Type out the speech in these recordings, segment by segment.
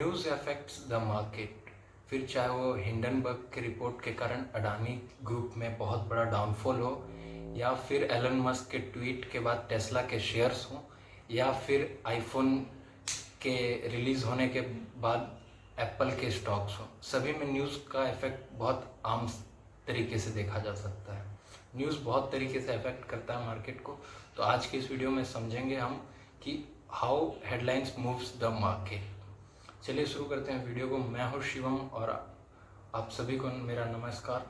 News affects the market. फिर चाहे वो हिंडनबर्ग के रिपोर्ट के कारण अडानी ग्रुप में बहुत बड़ा डाउनफॉल हो, या फिर एलन मस्क के ट्वीट के बाद टेस्ला के शेयर्स हों, या फिर आईफोन के रिलीज़ होने के बाद एप्पल के स्टॉक्स हों, सभी में न्यूज़ का इफेक्ट बहुत आम तरीके से देखा जा सकता है। न्यूज़ बहुत तरीके से अफेक्ट करता है मार्केट को। तो आज के इस वीडियो में समझेंगे हम कि how headlines moves the market. चलिए शुरू करते हैं वीडियो को। मैं हूँ शिवम और आप सभी को मेरा नमस्कार।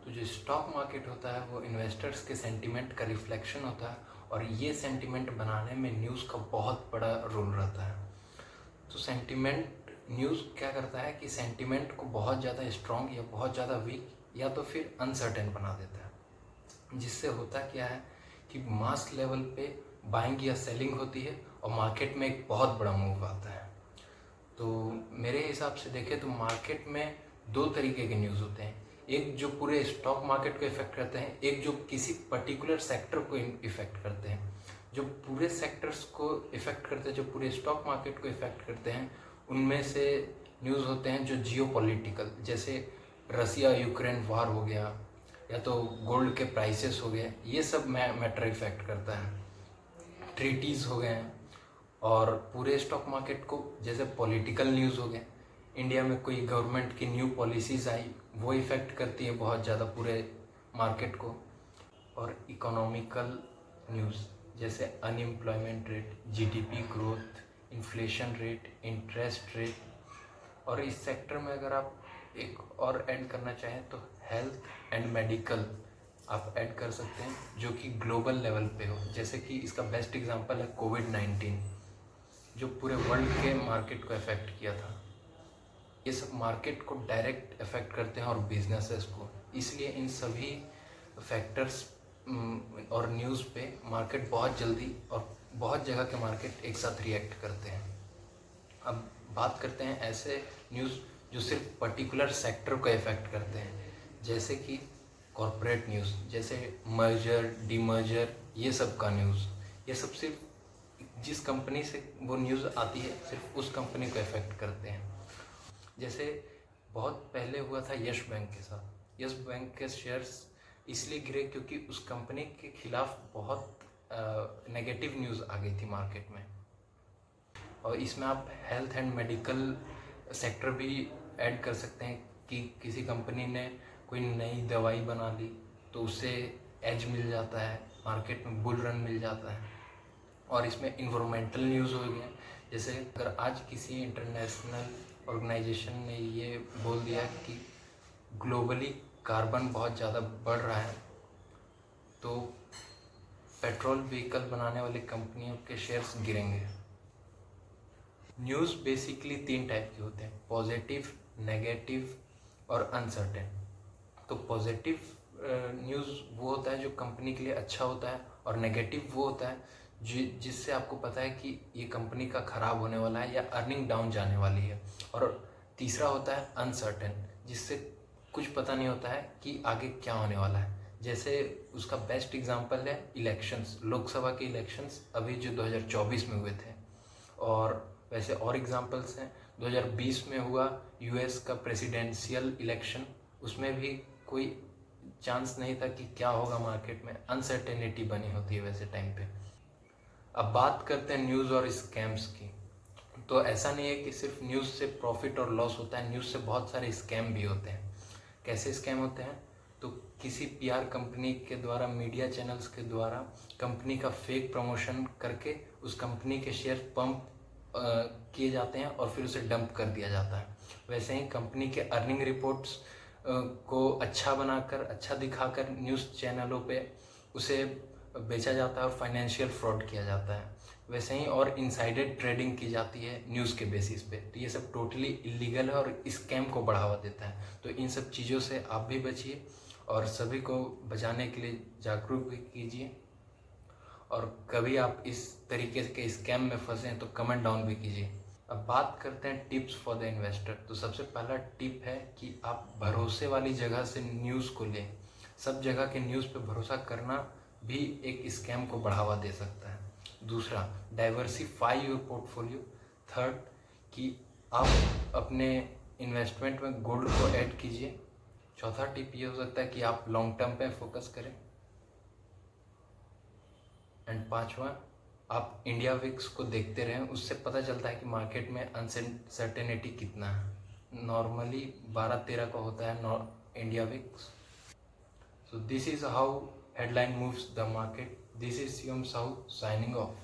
तो जो स्टॉक मार्केट होता है वो इन्वेस्टर्स के सेंटिमेंट का रिफ्लेक्शन होता है, और ये सेंटिमेंट बनाने में न्यूज़ का बहुत बड़ा रोल रहता है। तो सेंटिमेंट न्यूज़ क्या करता है कि सेंटिमेंट को बहुत ज़्यादा स्ट्रॉन्ग या बहुत ज़्यादा वीक या तो फिर अनसर्टेन बना देता है, जिससे होता क्या है कि मास लेवल पे बाइंग या सेलिंग होती है और मार्केट में एक बहुत बड़ा मूव आता है। तो मेरे हिसाब से देखें तो मार्केट में दो तरीके के न्यूज़ होते हैं। एक जो पूरे स्टॉक मार्केट को इफ़ेक्ट करते हैं, एक जो किसी पर्टिकुलर सेक्टर को इफ़ेक्ट करते हैं। जो पूरे सेक्टर्स को इफ़ेक्ट करते हैं, जो पूरे स्टॉक मार्केट को इफ़ेक्ट करते हैं, उनमें से न्यूज़ होते हैं जो जियो पॉलिटिकल, जैसे रसिया यूक्रेन वार हो गया, या तो गोल्ड के प्राइसेस हो गए, ये सब मैटर इफ़ेक्ट करता है। ट्रीटीज़ हो गए हैं। और पूरे स्टॉक मार्केट को जैसे पॉलिटिकल न्यूज़ हो गए, इंडिया में कोई गवर्नमेंट की न्यू पॉलिसीज़ आई, वो इफ़ेक्ट करती है बहुत ज़्यादा पूरे मार्केट को। और इकोनॉमिकल न्यूज़ जैसे unemployment rate, GDP growth, inflation rate, interest rate. और इस सेक्टर में अगर आप एक और ऐड करना चाहें तो हेल्थ एंड मेडिकल आप ऐड कर सकते हैं, जो कि ग्लोबल लेवल पे हो। जैसे कि इसका बेस्ट एग्जांपल है कोविड-19, जो पूरे वर्ल्ड के मार्केट को इफ़ेक्ट किया था। ये सब मार्केट को डायरेक्ट इफ़ेक्ट करते हैं और बिजनेसेस को, इसलिए इन सभी फैक्टर्स और न्यूज़ पे मार्केट बहुत जल्दी और बहुत जगह के मार्केट एक साथ रिएक्ट करते हैं। अब बात करते हैं ऐसे न्यूज़ जो सिर्फ पर्टिकुलर सेक्टर को इफ़ेक्ट करते हैं, जैसे कि कॉरपोरेट न्यूज़, जैसे मर्जर डीमर्जर, ये सब का न्यूज़। ये सब सिर्फ जिस कंपनी से वो न्यूज़ आती है, सिर्फ उस कंपनी को इफ़ेक्ट करते हैं। जैसे बहुत पहले हुआ था यस बैंक के साथ। यस बैंक के शेयर्स इसलिए गिरे क्योंकि उस कंपनी के खिलाफ बहुत नेगेटिव न्यूज़ आ गई थी मार्केट में। और इसमें आप हेल्थ एंड मेडिकल सेक्टर भी ऐड कर सकते हैं कि किसी कंपनी ने कोई नई दवाई बना ली तो उससे एज मिल जाता है, मार्केट में बुल रन मिल जाता है। और इसमें इन्वायरमेंटल न्यूज़ हो गया, जैसे अगर आज किसी इंटरनेशनल ऑर्गेनाइजेशन ने ये बोल दिया कि ग्लोबली कार्बन बहुत ज़्यादा बढ़ रहा है, तो पेट्रोल व्हीकल बनाने वाली कंपनियों के शेयर्स गिरेंगे। न्यूज़ बेसिकली 3 टाइप के होते हैं, पॉजिटिव, नेगेटिव और अनसर्टेन। तो पॉजिटिव न्यूज़ वो होता है जो कंपनी के लिए अच्छा होता है, और नेगेटिव वो होता है जिससे आपको पता है कि ये कंपनी का ख़राब होने वाला है या अर्निंग डाउन जाने वाली है। और तीसरा होता है अनसर्टेन, जिससे कुछ पता नहीं होता है कि आगे क्या होने वाला है। जैसे उसका बेस्ट एग्जांपल है इलेक्शंस, लोकसभा के इलेक्शंस अभी जो 2024 में हुए थे। और वैसे और एग्जांपल्स हैं, 2020 में हुआ यूएस का प्रेसिडेंशियल इलेक्शन, उसमें भी कोई चांस नहीं था कि क्या होगा मार्केट में, अनसर्टेनिटी बनी होती है वैसे टाइम पे। अब बात करते हैं न्यूज़ और स्कैम्स की। तो ऐसा नहीं है कि सिर्फ न्यूज़ से प्रॉफिट और लॉस होता है, न्यूज़ से बहुत सारे स्कैम भी होते हैं। कैसे स्कैम होते हैं? तो किसी पीआर कंपनी के द्वारा, मीडिया चैनल्स के द्वारा कंपनी का फेक प्रमोशन करके उस कंपनी के शेयर पंप किए जाते हैं और फिर उसे डंप कर दिया जाता है। वैसे ही कंपनी के अर्निंग रिपोर्ट्स को अच्छा बनाकर, अच्छा दिखाकर न्यूज़ चैनलों पे उसे बेचा जाता है और फाइनेंशियल फ्रॉड किया जाता है। वैसे ही और इनसाइडर ट्रेडिंग की जाती है न्यूज़ के बेसिस पे। तो ये सब टोटली इलीगल है और स्कैम को बढ़ावा देता है। तो इन सब चीज़ों से आप भी बचिए और सभी को बचाने के लिए जागरूक भी कीजिए। और कभी आप इस तरीके के स्कैम में फंसें तो कमेंट डाउन भी कीजिए। अब बात करते हैं टिप्स फॉर द इन्वेस्टर। तो सबसे पहला टिप है कि आप भरोसे वाली जगह से न्यूज़ को लें। सब जगह के न्यूज़ पे भरोसा करना भी एक स्कैम को बढ़ावा दे सकता है। दूसरा, डाइवर्सिफाई योर पोर्टफोलियो। थर्ड, कि आप अपने इन्वेस्टमेंट में गोल्ड को ऐड कीजिए। चौथा टिप ये हो सकता है कि आप लॉन्ग टर्म पे फोकस करें। एंड पांचवा, आप इंडिया विक्स को देखते रहें, उससे पता चलता है कि मार्केट में अनसर्टेनिटी कितना है। नॉर्मली 12-13 का होता है India VIX. So this is how headline moves the market. This is Yom Sahu signing off.